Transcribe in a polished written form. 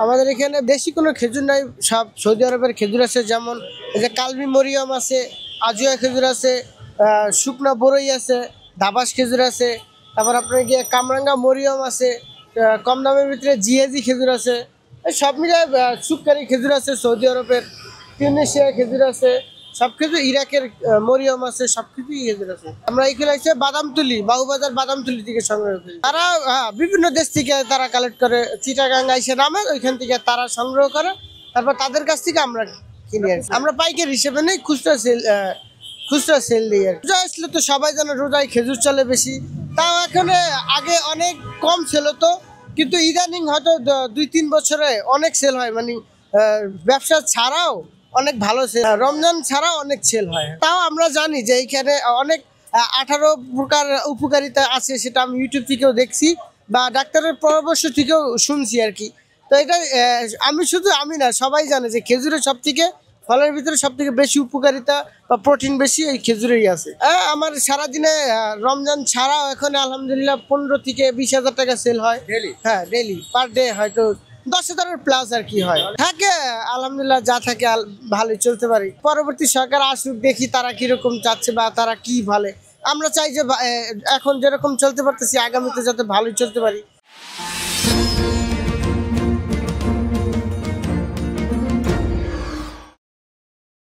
আমাদের এখানে বেশি কোনো খেজুর নাই, সব সৌদি আরবের খেজুর আছে, যেমন এই যে কালবি মরিয়ম আছে, আজুয়া খেজুর আছে, শুকনা বরই আছে, দাবাস খেজুর আছে, তারপর আপনার গিয়ে কামরাঙ্গা মরিয়ম আছে, কম দামের ভিতরে জিএজি খেজুর আছে, এই সব মিলে সুক্কারি খেজুর আছে, সৌদি আরবের তিউনিসিয়া খেজুর আছে, সব কিছু ইরাকের মরিয়ম আছে, সব কিছুই খেজুর আছে। আমরা এখানে এসে বাদামতুলি, বাবুবাজার বাদামতুলি থেকে সংগ্রহ করি। তারা বিভিন্ন দেশ থেকে তারা কালেক্ট করে, চিটাগাং আইসে নামে, ওইখান থেকে তারা সংগ্রহ করে, তারপর তাদের কাছ থেকে আমরা কিনে আনি। আমরা পাইকারি হিসেবে নেই, খুচরা সেল দিই আর রোজা আসলে তো সবাই জানে রোজায় খেজুর চলে বেশি, তাও এখন আগে অনেক কম ছিল তো, কিন্তু ইদানিং হয়তো 2-3 বছরে অনেক সেল হয়, মানে ব্যবসা ছাড়াও অনেক ভালো সেল, রমজান ছাড়াও অনেক সেল হয়। তাও আমরা জানি যে এইখানে অনেক 18 প্রকার উপকারিতা আছে, সেটা আমি ইউটিউব থেকেও দেখছি বা ডাক্তারের পরামর্শ থেকেও শুনছি আর কি। তো এটা আমি না, সবাই জানে যে খেজুরের সব থেকে, ফলের ভিতরে সব থেকে বেশি উপকারিতা বা প্রোটিন বেশি এই খেজুরেই আছে। আমার সারাদিনে রমজান ছাড়াও এখন আলহামদুলিল্লাহ 15 থেকে 20,000 টাকা সেল হয়। হ্যাঁ, ডেইলি পার ডে হয়তো 10,000-এর প্লাস আর কি হয় থাকে। আলহামদুলিল্লাহ যা থাকে ভালোই চলতে পারি। পরবর্তী সরকার আসুক, দেখি তারা কিরকম চাচ্ছে বা তারা কি ভালো। আমরা চাই যে এখন যেরকম চলতে পারতেছি আগামীতে যাতে ভালোই চলতে পারি।